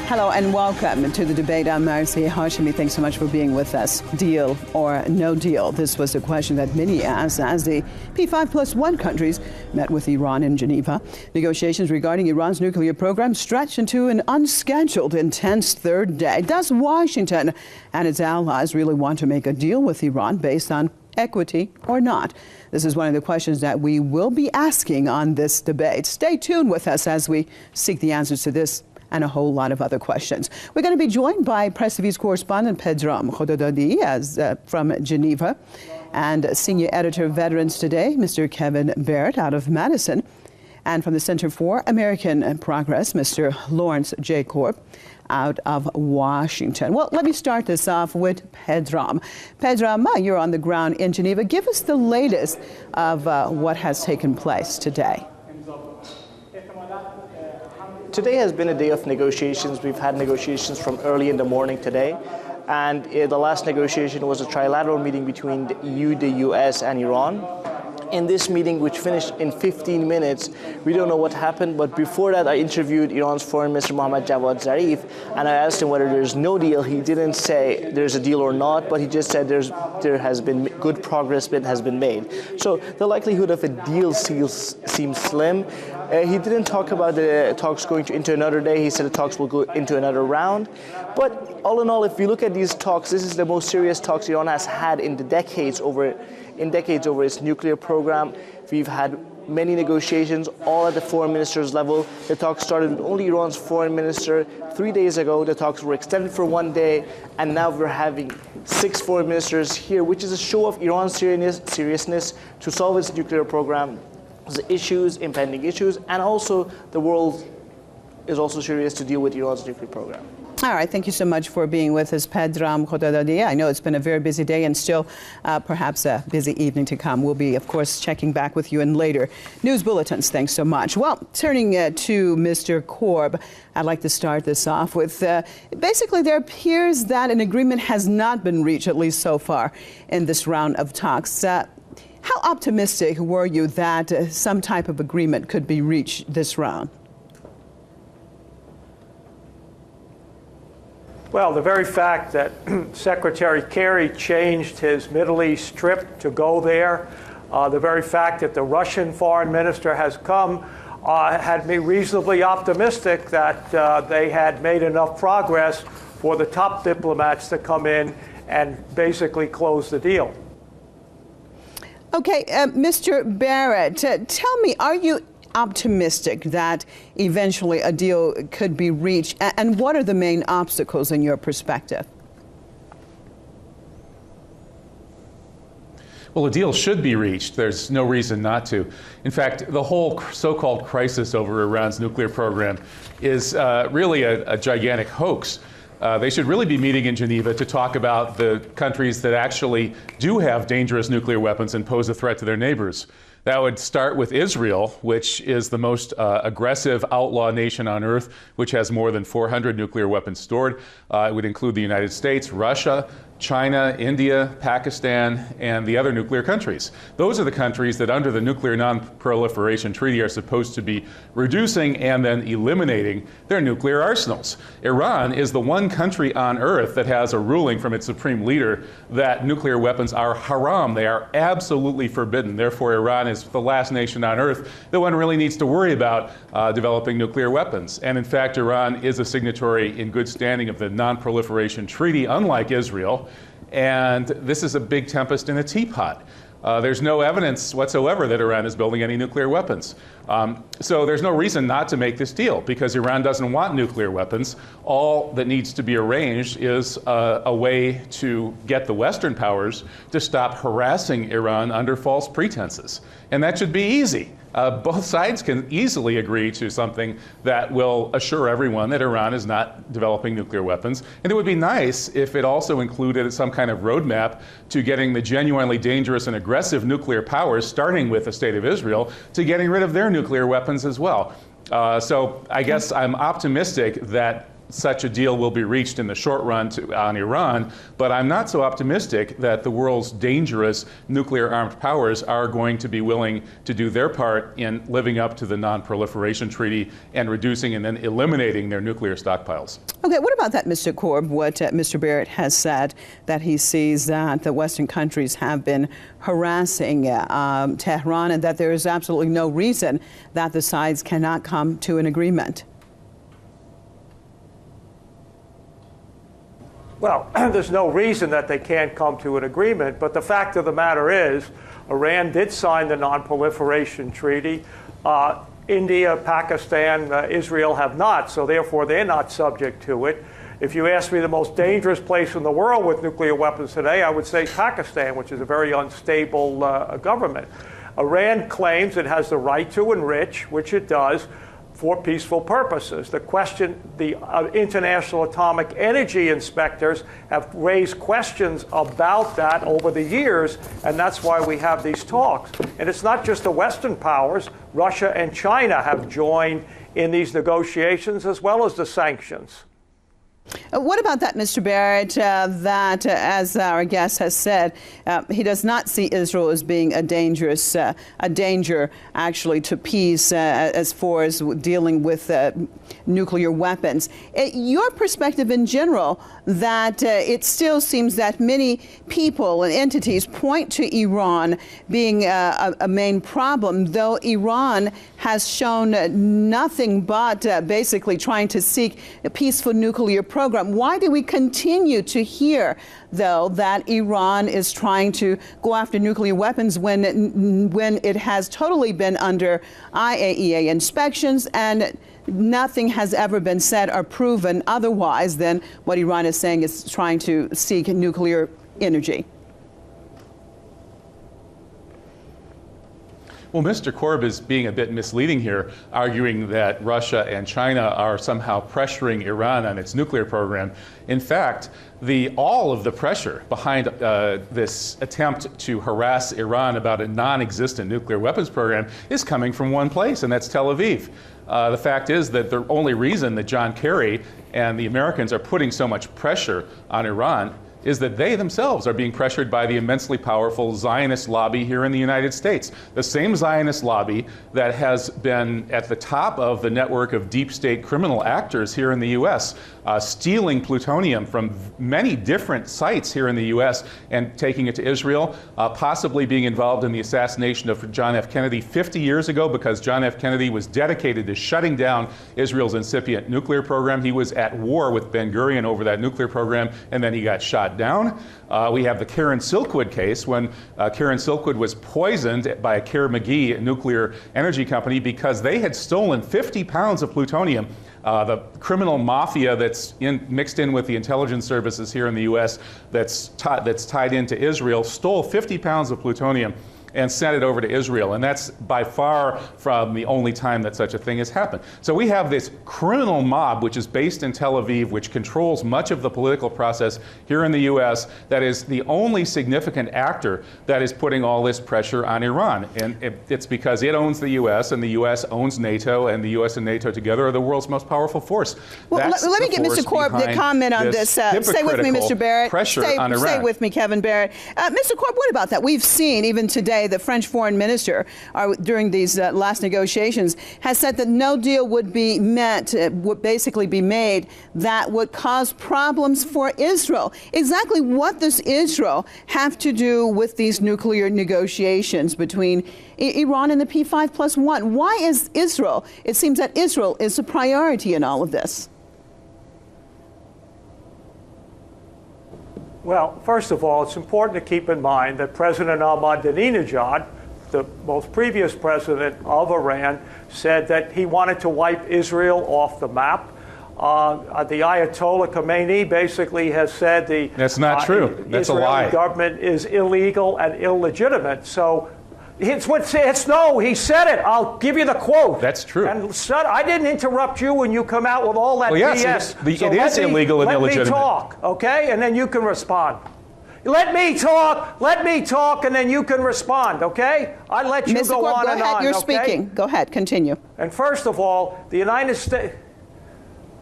Hello and welcome to the debate. I'm Marcy Hashimi. Thanks so much for being with us. Deal or no deal? This was a question that many asked as the P5+1 countries met with Iran in Geneva. Negotiations regarding Iran's nuclear program stretched into an unscheduled, intense third day. Does Washington and its allies really want to make a deal with Iran based on equity or not? This is one of the questions that we will be asking on this debate. Stay tuned with us as we seek the answers to this and a whole lot of other questions. We're going to be joined by Press TV's correspondent Pedram Khodadadi from Geneva, and senior editor of Veterans Today, Mr. Kevin Barrett out of Madison, and from the Center for American Progress, Mr. Lawrence J. Korb out of Washington. Well, let me start this off with Pedram. Pedram, you're on the ground in Geneva. Give us the latest of what has taken place today. Today has been a day of negotiations. We've had negotiations from early in the morning today. And the last negotiation was a trilateral meeting between the EU, the US, and Iran. In this meeting, which finished in 15 minutes, we don't know what happened, but before that I interviewed Iran's Foreign Minister Mohammad Javad Zarif, and I asked him whether there's no deal. He didn't say there's a deal or not, but he just said there has been good progress that has been made. So the likelihood of a deal seems slim. He didn't talk about the talks going into another day. He said the talks will go into another round. But all in all, if you look at these talks, this is the most serious talks Iran has had in decades over its nuclear program. We've had many negotiations, all at the foreign ministers level. The talks started with only Iran's foreign minister 3 days ago. The talks were extended for 1 day, and now we're having 6 foreign ministers here, which is a show of Iran's seriousness to solve its nuclear program, the issues, impending issues, and also the world is also serious to deal with Iran's nuclear program. All right, thank you so much for being with us, Pedram Khodadadi. I know it's been a very busy day and still perhaps a busy evening to come. We'll be, of course, checking back with you in later news bulletins. Thanks so much. Well, turning to Mr. Korb, I'd like to start this off with basically there appears that an agreement has not been reached, at least so far, in this round of talks. How optimistic were you that some type of agreement could be reached this round? Well, the very fact that Secretary Kerry changed his Middle East trip to go there, the very fact that the Russian foreign minister has come, had me reasonably optimistic that they had made enough progress for the top diplomats to come in and basically close the deal. Okay, Mr. Barrett, tell me, are you optimistic that eventually a deal could be reached, and what are the main obstacles in your perspective? Well, a deal should be reached. There's no reason not to. In fact, the whole so-called crisis over Iran's nuclear program is really a gigantic hoax. They should really be meeting in Geneva to talk about the countries that actually do have dangerous nuclear weapons and pose a threat to their neighbors. That would start with Israel, which is the most aggressive outlaw nation on earth, which has more than 400 nuclear weapons stored. It would include the United States, Russia, China, India, Pakistan, and the other nuclear countries. Those are the countries that under the Nuclear Non-Proliferation Treaty are supposed to be reducing and then eliminating their nuclear arsenals. Iran is the one country on earth that has a ruling from its supreme leader that nuclear weapons are haram. They are absolutely forbidden. Therefore, Iran is the last nation on earth that one really needs to worry about developing nuclear weapons. And in fact, Iran is a signatory in good standing of the Non-Proliferation Treaty, unlike Israel. And this is a big tempest in a teapot. There's no evidence whatsoever that Iran is building any nuclear weapons. So there's no reason not to make this deal because Iran doesn't want nuclear weapons. All that needs to be arranged is a way to get the Western powers to stop harassing Iran under false pretenses. And that should be easy. Both sides can easily agree to something that will assure everyone that Iran is not developing nuclear weapons. And it would be nice if it also included some kind of roadmap to getting the genuinely dangerous and aggressive nuclear powers, starting with the State of Israel, to getting rid of their nuclear weapons as well. So I guess I'm optimistic that such a deal will be reached in the short run on Iran, but I'm not so optimistic that the world's dangerous nuclear-armed powers are going to be willing to do their part in living up to the Non-Proliferation Treaty and reducing and then eliminating their nuclear stockpiles. Okay, what about that, Mr. Korb, what Mr. Barrett has said, that he sees that the Western countries have been harassing Tehran and that there is absolutely no reason that the sides cannot come to an agreement? Well, there's no reason that they can't come to an agreement, but the fact of the matter is Iran did sign the Non-Proliferation Treaty. India, Pakistan, Israel have not, so therefore they're not subject to it. If you ask me the most dangerous place in the world with nuclear weapons today, I would say Pakistan, which is a very unstable government. Iran claims it has the right to enrich, which it does, for peaceful purposes. The question, the International Atomic Energy inspectors have raised questions about that over the years, and that's why we have these talks. And it's not just the Western powers. Russia and China have joined in these negotiations, as well as the sanctions. What about that, Mr. Barrett, that, as our guest has said, he does not see Israel as being a danger, actually, to peace as far as dealing with nuclear weapons. Your perspective in general, that it still seems that many people and entities point to Iran being a main problem, though Iran has shown nothing but basically trying to seek a peaceful nuclear program. Why do we continue to hear, though, that Iran is trying to go after nuclear weapons when it has totally been under IAEA inspections and nothing has ever been said or proven otherwise than what Iran is saying is trying to seek nuclear energy? Well, Mr. Korb is being a bit misleading here, arguing that Russia and China are somehow pressuring Iran on its nuclear program. In fact, all of the pressure behind this attempt to harass Iran about a non-existent nuclear weapons program is coming from one place, and that's Tel Aviv. The fact is that the only reason that John Kerry and the Americans are putting so much pressure on Iran is that they themselves are being pressured by the immensely powerful Zionist lobby here in the United States. The same Zionist lobby that has been at the top of the network of deep state criminal actors here in the U.S., stealing plutonium from many different sites here in the U.S. and taking it to Israel, possibly being involved in the assassination of John F. Kennedy 50 years ago, because John F. Kennedy was dedicated to shutting down Israel's incipient nuclear program. He was at war with Ben-Gurion over that nuclear program, and then he got shot down. We have the Karen Silkwood case, when Karen Silkwood was poisoned by a Kerr-McGee nuclear energy company because they had stolen 50 pounds of plutonium. The criminal mafia that's mixed in with the intelligence services here in the U.S. that's tied into Israel stole 50 pounds of plutonium and sent it over to Israel. And that's by far from the only time that such a thing has happened. So we have this criminal mob, which is based in Tel Aviv, which controls much of the political process here in the U.S., that is the only significant actor that is putting all this pressure on Iran. And it's because it owns the U.S., and the U.S. owns NATO, and the U.S. and NATO together are the world's most powerful force. Well, let me get Mr. Korb to comment on this. Stay with me, Mr. Barrett. Stay with me, Kevin Barrett. Mr. Korb, what about that? We've seen, even today, the French foreign minister, during these last negotiations, has said that no deal would be would basically be made that would cause problems for Israel. Exactly what does Israel have to do with these nuclear negotiations between Iran and the P5+1? Why is Israel, it seems that Israel is a priority in all of this? Well, first of all, it's important to keep in mind that President Ahmadinejad, the most previous president of Iran, said that he wanted to wipe Israel off the map. The Ayatollah Khomeini basically has said that's not true. That's Israeli a lie. Government is illegal and illegitimate. So no, he said it. I'll give you the quote. That's true. And son, I didn't interrupt you when you come out with all that BS. It is illegal and illegitimate. Let me talk, okay? And then you can respond. Let me talk, and then you can respond, okay? I let you go on and on, You're speaking. Go ahead, continue. And first of all, the United States...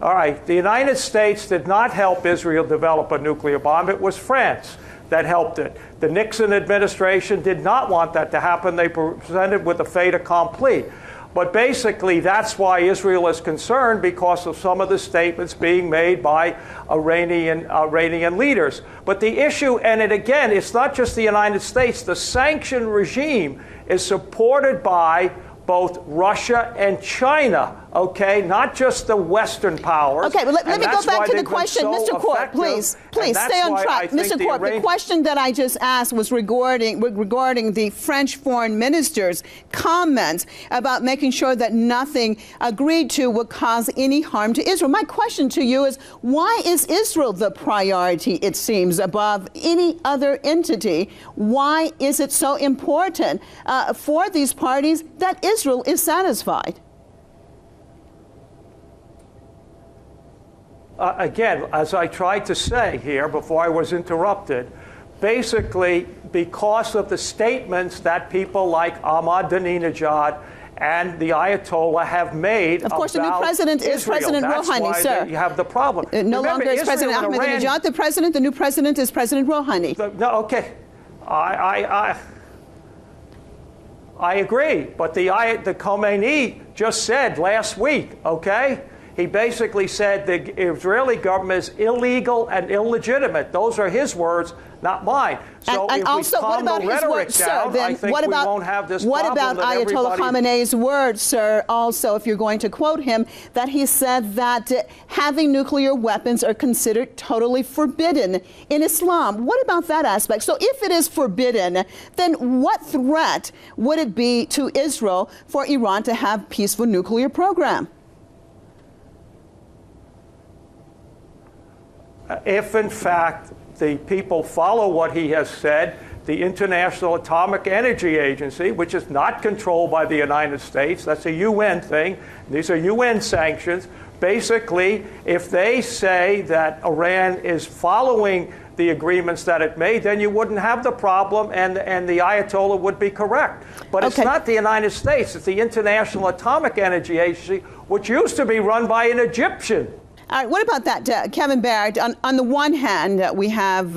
All right, the United States did not help Israel develop a nuclear bomb. It was France that helped it. The Nixon administration did not want that to happen. They presented with a fait accompli. But basically, that's why Israel is concerned, because of some of the statements being made by Iranian leaders. But the issue, and again, it's not just the United States. The sanction regime is supported by both Russia and China, okay? Not just the Western powers. Okay, but let me go back to the question. Mr. Corp, please stay on track. Mr. Corp, the question that I just asked was regarding the French foreign minister's comments about making sure that nothing agreed to would cause any harm to Israel. My question to you is, why is Israel the priority, it seems, above any other entity? Why is it so important for these parties that Israel is satisfied? Again, as I tried to say here before I was interrupted, basically because of the statements that people like Ahmadinejad and the Ayatollah have made. Of course, the new president is President Rouhani, sir. You have the problem. No longer is President Ahmadinejad the new president is President Rouhani. No, okay. I agree, but the Khomeini just said last week, okay? He basically said the Israeli government is illegal and illegitimate. Those are his words, not mine. So and if also, we calm what about the his rhetoric words, down, sir? Then I think what about, we won't have this what problem about that Ayatollah Khamenei's words, sir? Also, if you're going to quote him, that he said that having nuclear weapons are considered totally forbidden in Islam. What about that aspect? So if it is forbidden, then what threat would it be to Israel for Iran to have a peaceful nuclear program? If, in fact, the people follow what he has said, the International Atomic Energy Agency, which is not controlled by the United States, that's a UN thing, these are UN sanctions, basically, if they say that Iran is following the agreements that it made, then you wouldn't have the problem, and the Ayatollah would be correct. But it's not the United States, it's the International Atomic Energy Agency, which used to be run by an Egyptian. All right, what about that, Kevin Barrett? On the one hand, we have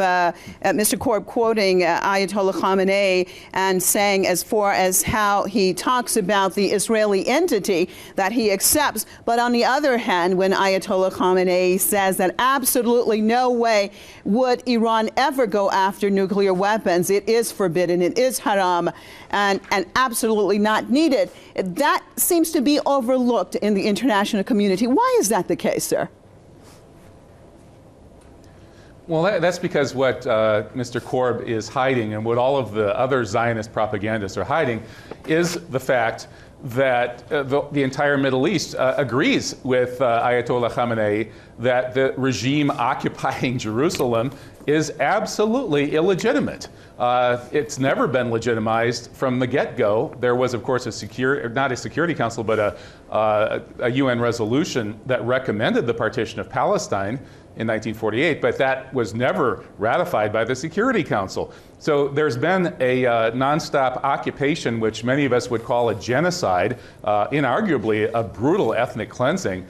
Mr. Korb quoting Ayatollah Khamenei and saying as far as how he talks about the Israeli entity that he accepts. But on the other hand, when Ayatollah Khamenei says that absolutely no way would Iran ever go after nuclear weapons, it is forbidden, it is haram, and absolutely not needed, that seems to be overlooked in the international community. Why is that the case, sir? Well, that's because what Mr. Korb is hiding and what all of the other Zionist propagandists are hiding is the fact that the entire Middle East agrees with Ayatollah Khamenei that the regime occupying Jerusalem is absolutely illegitimate. It's never been legitimized from the get-go. There was, of course, not a Security Council, but a UN resolution that recommended the partition of Palestine in 1948, but that was never ratified by the Security Council. So there's been a nonstop occupation, which many of us would call a genocide, inarguably a brutal ethnic cleansing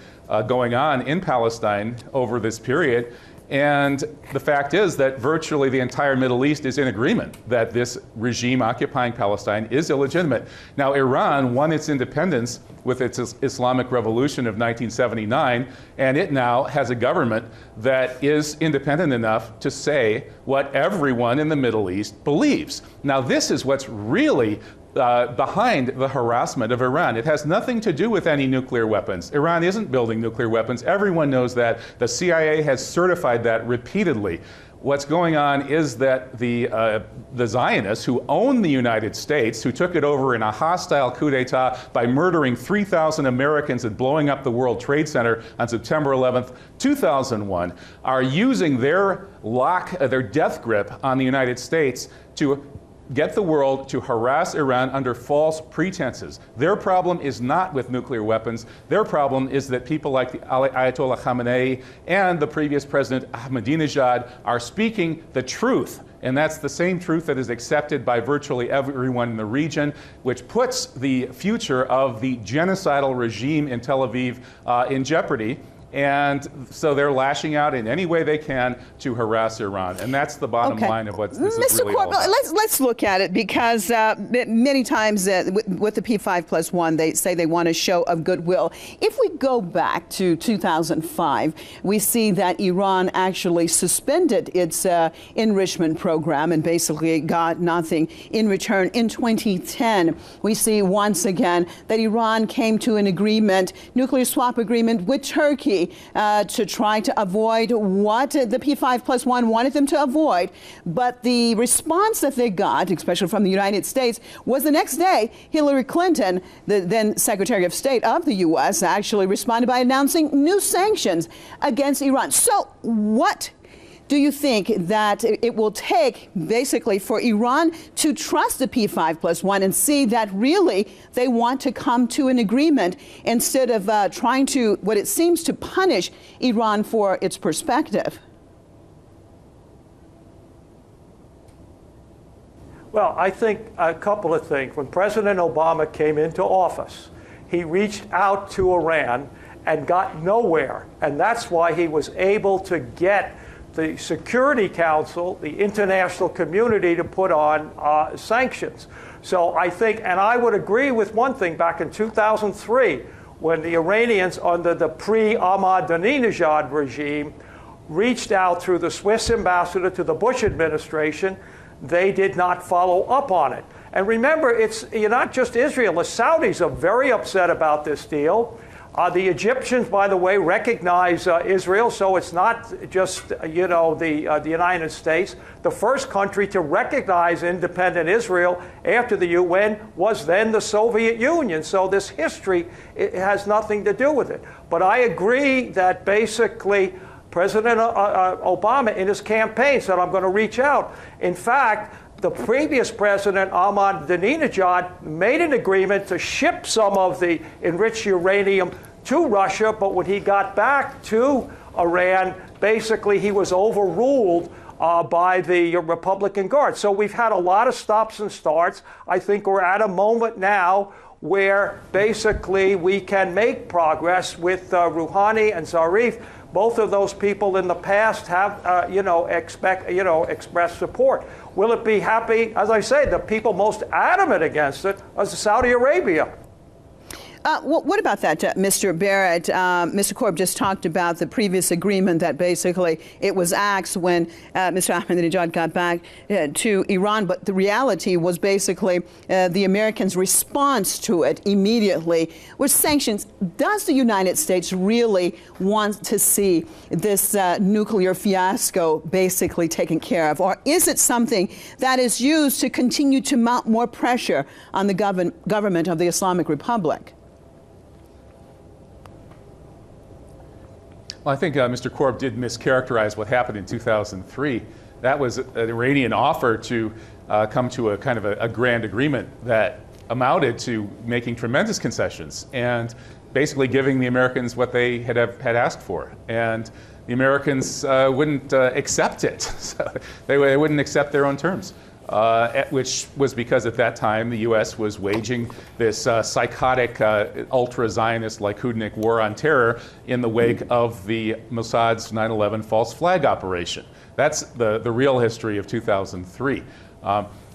going on in Palestine over this period. And the fact is that virtually the entire Middle East is in agreement that this regime occupying Palestine is illegitimate. Now, Iran won its independence with its Islamic Revolution of 1979, and it now has a government that is independent enough to say what everyone in the Middle East believes. Now, this is what's really behind the harassment of Iran. It has nothing to do with any nuclear weapons. Iran isn't building nuclear weapons. Everyone knows that. The CIA has certified that repeatedly. What's going on is that the Zionists who own the United States, who took it over in a hostile coup d'etat by murdering 3,000 Americans and blowing up the World Trade Center on September 11th, 2001, are using their death grip on the United States to get the world to harass Iran under false pretenses. Their problem is not with nuclear weapons. Their problem is that people like the Ayatollah Khamenei and the previous president Ahmadinejad are speaking the truth. And that's the same truth that is accepted by virtually everyone in the region, which puts the future of the genocidal regime in Tel Aviv in jeopardy. And so they're lashing out in any way they can to harass Iran. And that's the bottom line of what this is really all about. Let's look at it, because many times with the P5+1, they say they want a show of goodwill. If we go back to 2005, we see that Iran actually suspended its enrichment program and basically got nothing in return. In 2010, we see once again that Iran came to an agreement, nuclear swap agreement with Turkey, to try to avoid what the P5+1 wanted them to avoid. But the response that they got, especially from the United States, was the next day Hillary Clinton, the then Secretary of State of the U.S., actually responded by announcing new sanctions against Iran. So what do you think that it will take basically for Iran to trust the P5+1 and see that really they want to come to an agreement instead of trying to, what it seems, to punish Iran for its perspective? Well, I think a couple of things. When President Obama came into office, he reached out to Iran and got nowhere. And that's why he was able to get the Security Council, the international community, to put on sanctions. So I think, and I would agree with one thing, back in 2003, when the Iranians under the pre-Ahmadinejad regime reached out through the Swiss ambassador to the Bush administration, they did not follow up on it. And remember, you're not just Israel. The Saudis are very upset about this deal. The Egyptians, by the way, recognize Israel, so it's not just, the United States. The first country to recognize independent Israel after the UN was then the Soviet Union. So this history, it has nothing to do with it. But I agree that basically President Obama in his campaign said, I'm going to reach out. In fact, the previous president, Ahmadinejad, made an agreement to ship some of the enriched uranium to Russia, but when he got back to Iran, basically he was overruled by the Republican Guard. So we've had a lot of stops and starts. I think we're at a moment now where basically we can make progress with Rouhani and Zarif. Both of those people in the past have, expressed support. Will it be happy? As I say, the people most adamant against it is Saudi Arabia. What about that, Mr. Barrett? Mr. Korb just talked about the previous agreement that basically it was axed when Mr. Ahmadinejad got back to Iran, but the reality was basically the Americans' response to it immediately was sanctions. Does the United States really want to see this nuclear fiasco basically taken care of, or is it something that is used to continue to mount more pressure on the government of the Islamic Republic? Well, I think Mr. Korb did mischaracterize what happened in 2003. That was an Iranian offer to come to a kind of a grand agreement that amounted to making tremendous concessions and basically giving the Americans what they had asked for. And the Americans wouldn't accept it. So they wouldn't accept their own terms. Which was because at that time the U.S. was waging this psychotic ultra-Zionist Likudnik war on terror in the wake of the Mossad's 9/11 false flag operation. That's the real history of 2003.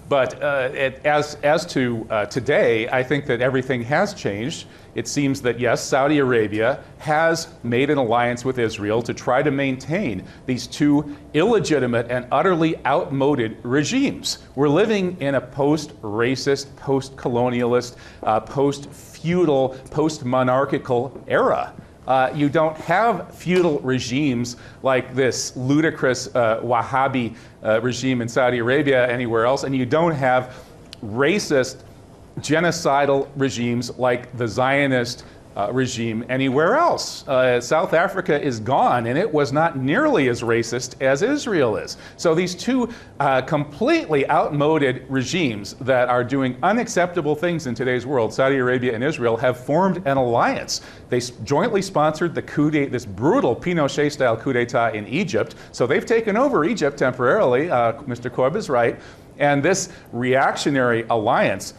But as to today, I think that everything has changed. It seems that, yes, Saudi Arabia has made an alliance with Israel to try to maintain these two illegitimate and utterly outmoded regimes. We're living in a post-racist, post-colonialist, post-feudal, post-monarchical era. You don't have feudal regimes like this ludicrous Wahhabi regime in Saudi Arabia anywhere else, and you don't have racist, genocidal regimes like the Zionist regime anywhere else. South Africa is gone, and it was not nearly as racist as Israel is. So these two completely outmoded regimes that are doing unacceptable things in today's world, Saudi Arabia and Israel, have formed an alliance. They jointly sponsored this brutal Pinochet-style coup d'etat in Egypt. So they've taken over Egypt temporarily. Mr. Korb is right. And this reactionary alliance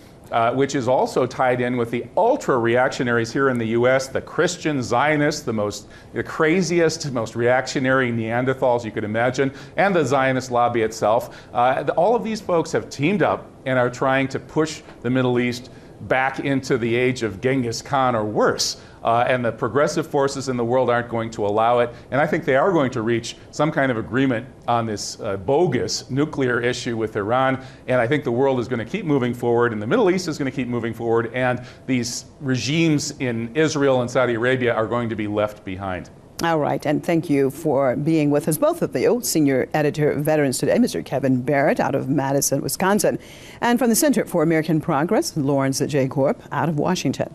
which is also tied in with the ultra-reactionaries here in the U.S., the Christian Zionists, the craziest, most reactionary Neanderthals you could imagine, and the Zionist lobby itself. All of these folks have teamed up and are trying to push the Middle East back into the age of Genghis Khan or worse. And the progressive forces in the world aren't going to allow it. And I think they are going to reach some kind of agreement on this bogus nuclear issue with Iran. And I think the world is going to keep moving forward, and the Middle East is going to keep moving forward, and these regimes in Israel and Saudi Arabia are going to be left behind. All right, and thank you for being with us, both of you. Senior editor of Veterans Today, Mr. Kevin Barrett out of Madison, Wisconsin. And from the Center for American Progress, Lawrence J. Corp out of Washington.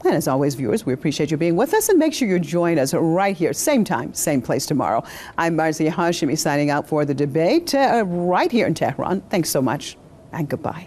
And as always, viewers, we appreciate you being with us, and make sure you join us right here, same time, same place tomorrow. I'm Marzi Hashemi signing out for the debate right here in Tehran. Thanks so much, and goodbye.